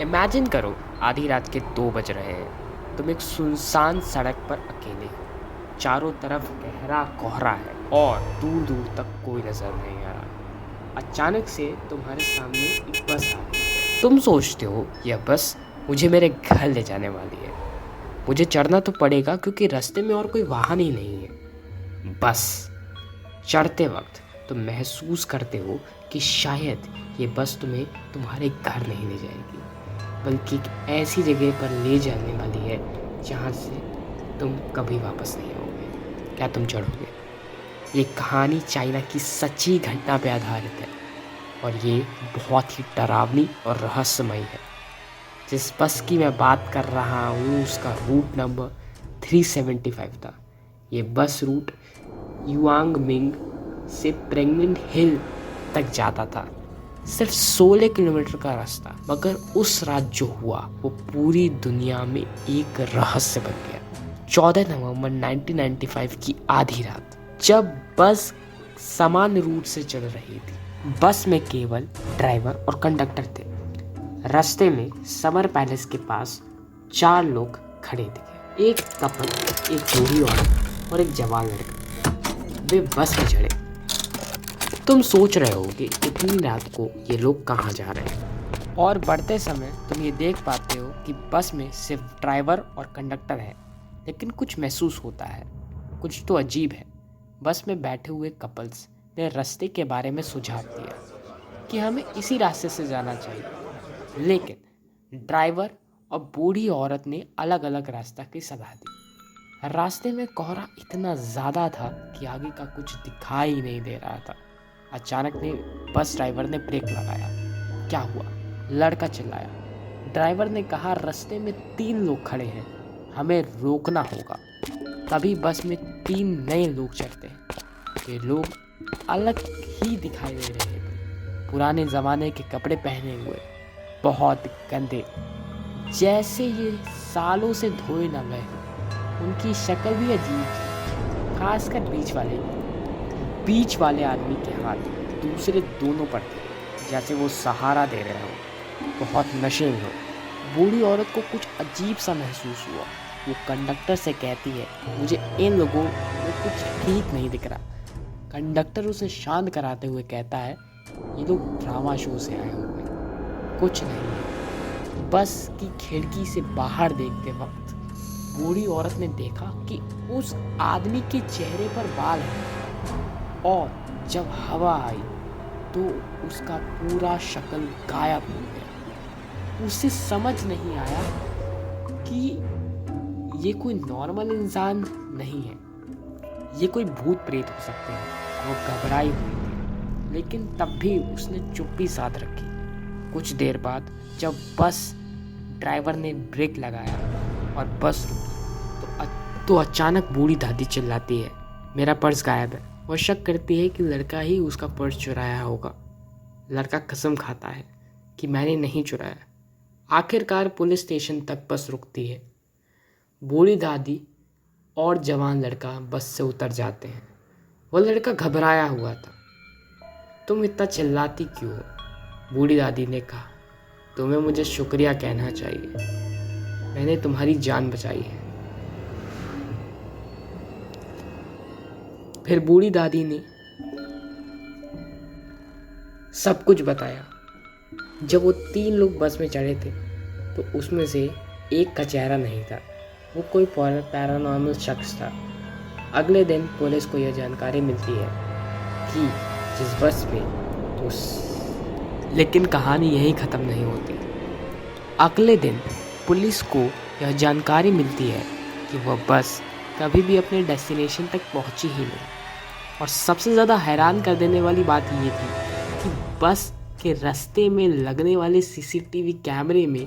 Imagine करो, आधी रात के 2 बज रहे हैं। तुम एक सुनसान सड़क पर अकेले हो। चारों तरफ गहरा कोहरा है और दूर दूर तक कोई नजर नहीं आ रहा। अचानक से तुम्हारे सामने एक बस आ रही है। तुम सोचते हो यह बस मुझे मेरे घर ले जाने वाली है। मुझे चढ़ना तो पड़ेगा क्योंकि रास्ते में और कोई वाहन ही नहीं है। बस चढ़ते वक्त तुम महसूस करते हो कि शायद ये बस तुम्हें तुम्हारे घर नहीं ले जाएगी, बल्कि एक ऐसी जगह पर ले जाने वाली है जहाँ से तुम कभी वापस नहीं आओगे। क्या तुम चढ़ोगे? ये कहानी चाइना की सच्ची घटना पर आधारित है और ये बहुत ही डरावनी और रहस्यमयी है। जिस बस की मैं बात कर रहा हूँ उसका रूट नंबर 375 था। ये बस रूट युआंग मिंग से प्रेग्नेंट हिल तक जाता था। सिर्फ 16 किलोमीटर का रास्ता, मगर उस रात जो हुआ वो पूरी दुनिया में एक रहस्य बन गया। 14 नवंबर 1995 की आधी रात, जब बस समान रूट से चल रही थी। बस में केवल ड्राइवर और कंडक्टर थे। रास्ते में समर पैलेस के पास 4 लोग खड़े थे। एक कपल, एक बूढ़ी औरत और एक जवान लड़का। वे बस में चढ़े। तुम सोच रहे हो कि इतनी रात को ये लोग कहाँ जा रहे हैं, और बढ़ते समय तुम ये देख पाते हो कि बस में सिर्फ ड्राइवर और कंडक्टर है। लेकिन कुछ महसूस होता है, कुछ तो अजीब है। बस में बैठे हुए कपल्स ने रास्ते के बारे में सुझाव दिया कि हमें इसी रास्ते से जाना चाहिए, लेकिन ड्राइवर और बूढ़ी औरत ने अलग अलग रास्ता की सलाह दी। रास्ते में कोहरा इतना ज़्यादा था कि आगे का कुछ दिखाई नहीं दे रहा था। अचानक ने बस ड्राइवर ने ब्रेक लगाया। क्या हुआ? लड़का चिल्लाया। ड्राइवर ने कहा, रास्ते में 3 लोग खड़े हैं, हमें रोकना होगा। तभी बस में 3 नए लोग चढ़ते हैं। ये लोग अलग ही दिखाई दे रहे थे। पुराने ज़माने के कपड़े पहने हुए, बहुत गंदे, जैसे ये सालों से धोए न गए। उनकी शक्ल भी अजीब थी, खासकर बीच वाले आदमी के हाथ दूसरे दोनों पर थे, जैसे वो सहारा दे रहे हो। बहुत नशे में हो। बूढ़ी औरत को कुछ अजीब सा महसूस हुआ। वो कंडक्टर से कहती है, मुझे इन लोगों में कुछ ठीक नहीं दिख रहा। कंडक्टर उसे शांत कराते हुए कहता है, ये लोग ड्रामा शो से आए होंगे, कुछ नहीं है। बस की खिड़की से बाहर देखते वक्त बूढ़ी औरत ने देखा कि उस आदमी के चेहरे पर बाल हैं, और जब हवा आई तो उसका पूरा शक्ल गायब हो गया। उसे समझ नहीं आया कि ये कोई नॉर्मल इंसान नहीं है, ये कोई भूत प्रेत हो सकते हैं। वो घबराई हुई थी, लेकिन तब भी उसने चुप्पी साध रखी। कुछ देर बाद जब बस ड्राइवर ने ब्रेक लगाया और बस रुकी तो अचानक बूढ़ी दादी चिल्लाती है, मेरा पर्स गायब है। वह शक करती है कि लड़का ही उसका पर्स चुराया होगा। लड़का कसम खाता है कि मैंने नहीं चुराया। आखिरकार पुलिस स्टेशन तक बस रुकती है। बूढ़ी दादी और जवान लड़का बस से उतर जाते हैं। वह लड़का घबराया हुआ था। तुम इतना चिल्लाती क्यों हो? बूढ़ी दादी ने कहा, तुम्हें मुझे शुक्रिया कहना चाहिए, मैंने तुम्हारी जान बचाई है। फिर बूढ़ी दादी ने सब कुछ बताया। जब वो 3 लोग बस में चढ़े थे तो उसमें से एक का चेहरा नहीं था। वो कोई पैरानॉर्मल शख्स था। अगले दिन पुलिस को यह जानकारी मिलती है कि जिस बस में उस लेकिन कहानी यही ख़त्म नहीं होती। अगले दिन पुलिस को यह जानकारी मिलती है कि वह बस कभी भी अपने डेस्टिनेशन तक पहुंची ही नहीं। और सबसे ज़्यादा हैरान कर देने वाली बात ये थी कि बस के रास्ते में लगने वाले सीसीटीवी कैमरे में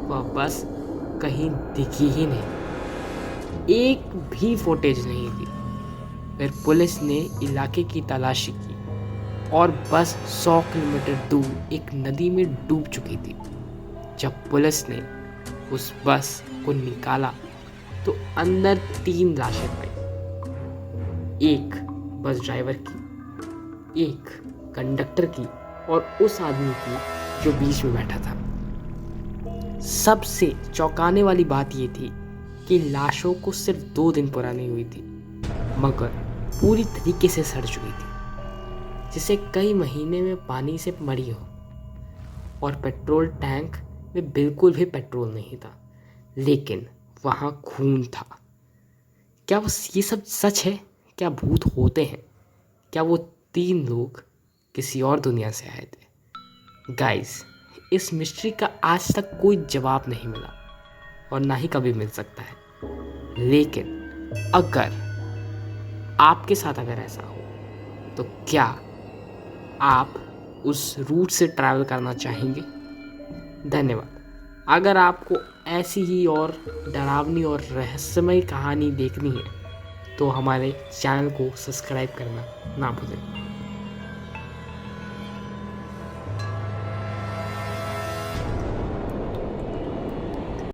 वह बस कहीं दिखी ही नहीं। एक भी फुटेज नहीं थी। फिर पुलिस ने इलाके की तलाशी की और बस 100 किलोमीटर दूर एक नदी में डूब चुकी थी। जब पुलिस ने उस बस को निकाला तो अंदर 3 लाशें पाई। एक बस ड्राइवर की, एक कंडक्टर की और उस आदमी की जो बीच में बैठा था। सबसे चौंकाने वाली बात ये थी कि लाशों को सिर्फ 2 दिन पुरानी हुई थी, मगर पूरी तरीके से सड़ चुकी थी, जिसे कई महीने में पानी से मरी हो। और पेट्रोल टैंक में बिल्कुल भी पेट्रोल नहीं था, लेकिन वहाँ खून था। क्या ये सब सच है? क्या भूत होते हैं? क्या वो 3 लोग किसी और दुनिया से आए थे? गाइस, इस मिस्ट्री का आज तक कोई जवाब नहीं मिला और ना ही कभी मिल सकता है। लेकिन अगर आपके साथ अगर ऐसा हो, तो क्या आप उस रूट से ट्रैवल करना चाहेंगे? धन्यवाद। अगर आपको ऐसी ही और डरावनी और रहस्यमय कहानी देखनी है, तो हमारे चैनल को सब्सक्राइब करना ना भूलें।